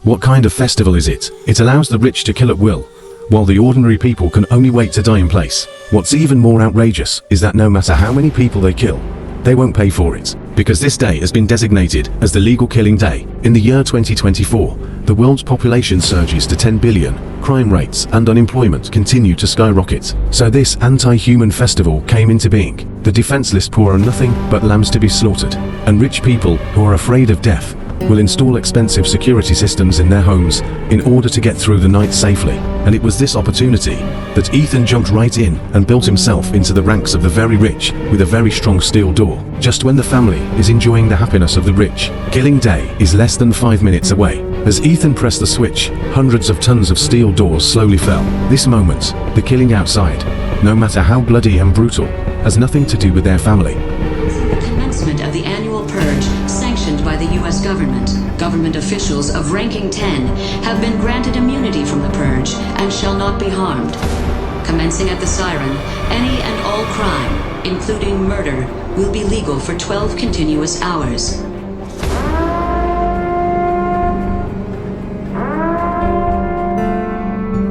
What kind of festival is it? It allows the rich to kill at will, while the ordinary people can only wait to die in place. What's even more outrageous is that no matter how many people they kill, they won't pay for it, because this day has been designated as the legal killing day. In the year 2024, the world's population surges to 10 billion, crime rates and unemployment continue to skyrocket. So this anti-human festival came into being. The defenseless poor are nothing but lambs to be slaughtered, and rich people who are afraid of death will install expensive security systems in their homes in order to get through the night safely. And it was this opportunity that Ethan jumped right in and built himself into the ranks of the very rich with a very strong steel door. Just when the family is enjoying the happiness of the rich, killing day is less than 5 minutes away. As Ethan pressed the switch, hundreds of tons of steel doors slowly fell. This moment, the killing outside, no matter how bloody and brutal, has nothing to do with their family. The commencement of the annual purge, sanctioned by the U.S. government. Government officials of ranking 10 have been granted immunity from the purge and shall not be harmed. Commencing at the siren, any and all crime, including murder, will be legal for 12 continuous hours.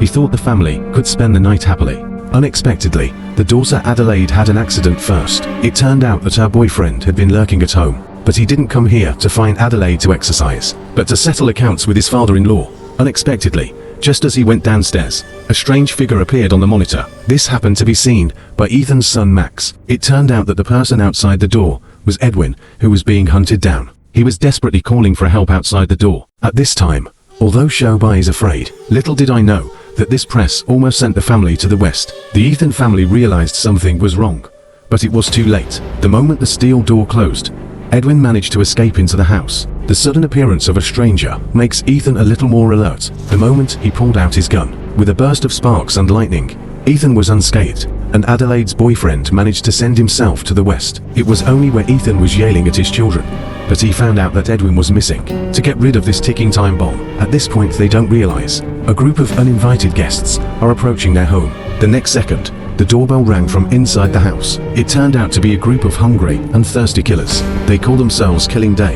He thought the family could spend the night happily. Unexpectedly, the daughter Adelaide had an accident first. It turned out that her boyfriend had been lurking at home, but he didn't come here to find Adelaide to exercise, but to settle accounts with his father-in-law. Unexpectedly, just as he went downstairs, a strange figure appeared on the monitor. This happened to be seen by Ethan's son Max. It turned out that the person outside the door was Edwin, who was being hunted down. He was desperately calling for help outside the door. At this time, although Shobai is afraid, little did I know that this press almost sent the family to the west. The Ethan family realized something was wrong, but it was too late. The moment the steel door closed, Edwin managed to escape into the house. The sudden appearance of a stranger makes Ethan a little more alert. The moment he pulled out his gun, with a burst of sparks and lightning, Ethan was unscathed, and Adelaide's boyfriend managed to send himself to the west. It was only where Ethan was yelling at his children that he found out that Edwin was missing. To get rid of this ticking time bomb, at this point they don't realize a group of uninvited guests are approaching their home. The next second, the doorbell rang from inside the house. It turned out to be a group of hungry and thirsty killers. They call themselves Killing Day,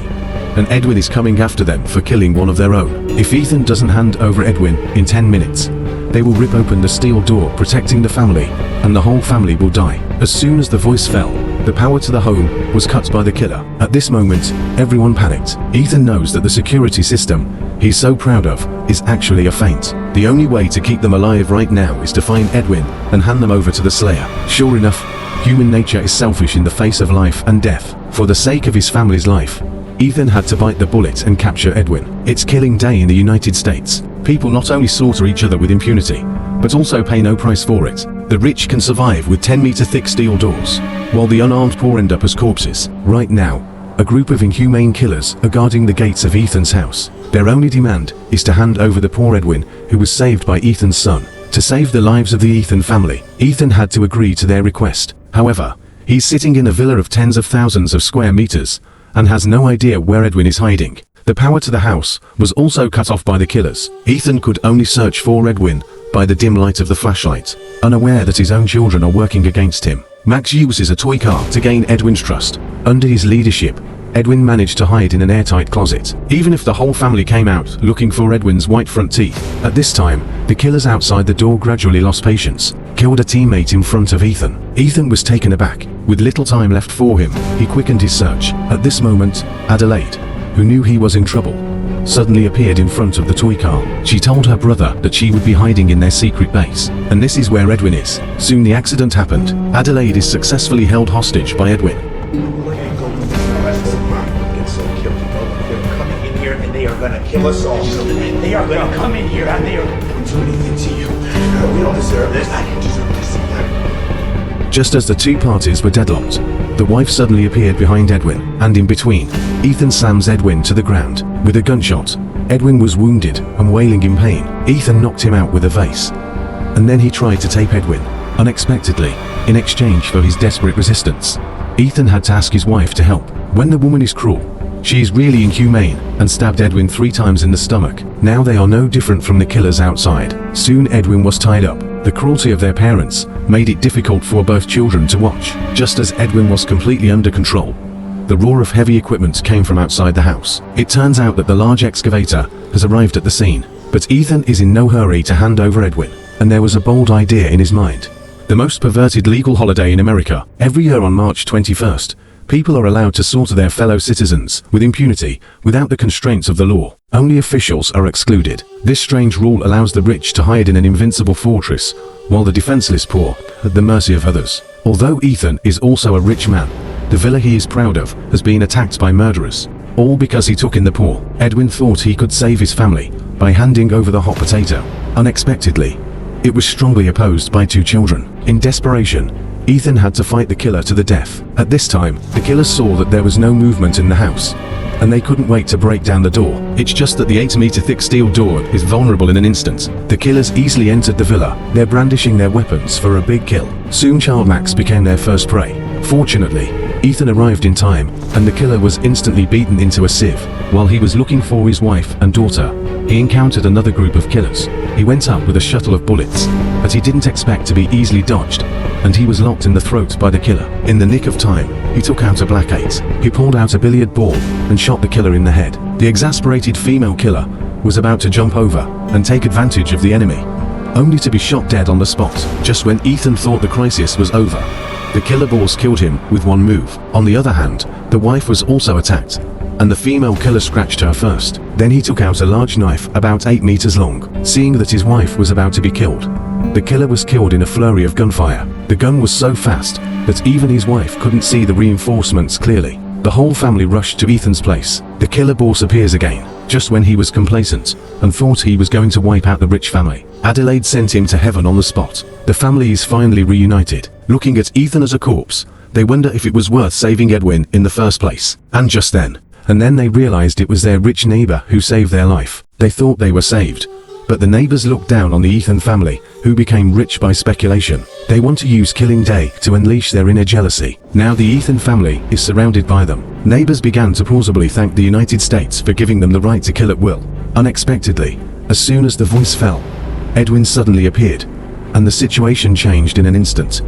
and Edwin is coming after them for killing one of their own. If Ethan doesn't hand over Edwin in 10 minutes, they will rip open the steel door protecting the family, and the whole family will die. As soon as the voice fell, the power to the home was cut by the killer. At this moment, everyone panicked. Ethan knows that the security system he's so proud of is actually a feint. The only way to keep them alive right now is to find Edwin and hand them over to the Slayer. Sure enough, human nature is selfish in the face of life and death. For the sake of his family's life, Ethan had to bite the bullet and capture Edwin. It's Killing Day in the United States. People not only slaughter each other with impunity, but also pay no price for it. The rich can survive with 10-meter thick steel doors, while the unarmed poor end up as corpses. Right now, a group of inhumane killers are guarding the gates of Ethan's house. Their only demand is to hand over the poor Edwin, who was saved by Ethan's son. To save the lives of the Ethan family, Ethan had to agree to their request. However, he's sitting in a villa of tens of thousands of square meters and has no idea where Edwin is hiding. The power to the house was also cut off by the killers. Ethan could only search for Edwin by the dim light of the flashlight, unaware that his own children are working against him. Max uses a toy car to gain Edwin's trust. Under his leadership, Edwin managed to hide in an airtight closet. Even if the whole family came out looking for Edwin's white front teeth, at this time, the killers outside the door gradually lost patience, killed a teammate in front of Ethan. Ethan was taken aback. With little time left for him, he quickened his search. At this moment, Adelaide, who knew he was in trouble, suddenly appeared in front of the toy car. She told her brother that she would be hiding in their secret base, and this is where Edwin is. Soon the accident happened. Adelaide is successfully held hostage by Edwin. They are gonna kill us all. They are gonna come in here and they are going to do anything to you. We don't deserve this. I don't deserve this. Just as the two parties were deadlocked, the wife suddenly appeared behind Edwin, and in between, Ethan slams Edwin to the ground. With a gunshot, Edwin was wounded and wailing in pain. Ethan knocked him out with a vase, and then he tried to tape Edwin. Unexpectedly, in exchange for his desperate resistance, Ethan had to ask his wife to help. When the woman is cruel, she is really inhumane and stabbed Edwin 3 times in the stomach. Now they are no different from the killers outside. Soon Edwin was tied up. The cruelty of their parents made it difficult for both children to watch. Just as Edwin was completely under control, the roar of heavy equipment came from outside the house. It turns out that the large excavator has arrived at the scene, but Ethan is in no hurry to hand over Edwin, and there was a bold idea in his mind. The most perverted legal holiday in America. Every year on March 21st, people are allowed to slaughter their fellow citizens with impunity, without the constraints of the law. Only officials are excluded. This strange rule allows the rich to hide in an invincible fortress, while the defenseless poor are at the mercy of others. Although Ethan is also a rich man, the villa he is proud of has been attacked by murderers, all because he took in the poor. Edwin thought he could save his family by handing over the hot potato. Unexpectedly, it was strongly opposed by 2 children. In desperation, Ethan had to fight the killer to the death. At this time, the killers saw that there was no movement in the house, and they couldn't wait to break down the door. It's just that the 8-meter thick steel door is vulnerable in an instant. The killers easily entered the villa. They're brandishing their weapons for a big kill. Soon Child Max became their first prey. Fortunately, Ethan arrived in time, and the killer was instantly beaten into a sieve. While he was looking for his wife and daughter, he encountered another group of killers. He went up with a shuttle of bullets, but he didn't expect to be easily dodged, and he was locked in the throat by the killer. In the nick of time, he took out a black 8. He pulled out a billiard ball and shot the killer in the head. The exasperated female killer was about to jump over and take advantage of the enemy, only to be shot dead on the spot. Just when Ethan thought the crisis was over, the killer boss killed him with one move. On the other hand, the wife was also attacked, and the female killer scratched her first. Then he took out a large knife about 8 meters long. Seeing that his wife was about to be killed, the killer was killed in a flurry of gunfire. The gun was so fast that even his wife couldn't see the reinforcements clearly. The whole family rushed to Ethan's place. The killer boss appears again, just when he was complacent and thought he was going to wipe out the rich family. Adelaide sent him to heaven on the spot. The family is finally reunited. Looking at Ethan as a corpse, they wonder if it was worth saving Edwin in the first place. And then they realized it was their rich neighbor who saved their life. They thought they were saved, but the neighbors looked down on the Ethan family, who became rich by speculation. They want to use Killing Day to unleash their inner jealousy. Now the Ethan family is surrounded by them. Neighbors began to plausibly thank the United States for giving them the right to kill at will. Unexpectedly, as soon as the voice fell, Edwin suddenly appeared, and the situation changed in an instant.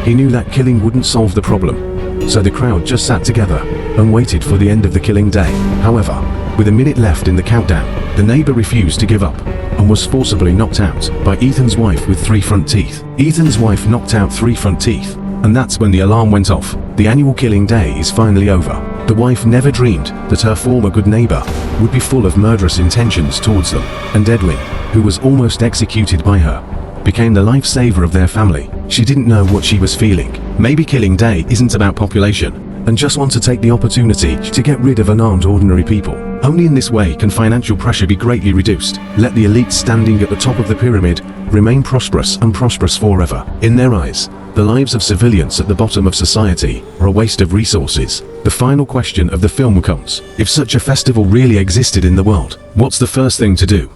He knew that killing wouldn't solve the problem, so the crowd just sat together and waited for the end of the killing day. However, with a minute left in the countdown, the neighbor refused to give up and was forcibly knocked out by Ethan's wife with 3 front teeth. Ethan's wife knocked out 3 front teeth, and that's when the alarm went off. The annual killing day is finally over. The wife never dreamed that her former good neighbor would be full of murderous intentions towards them, and Edwin, who was almost executed by her, became the lifesaver of their family. She didn't know what she was feeling. Maybe Killing Day isn't about population, and just want to take the opportunity to get rid of unarmed ordinary people. Only in this way can financial pressure be greatly reduced. Let the elite standing at the top of the pyramid remain prosperous and prosperous forever. In their eyes, the lives of civilians at the bottom of society are a waste of resources. The final question of the film comes: if such a festival really existed in the world, what's the first thing to do?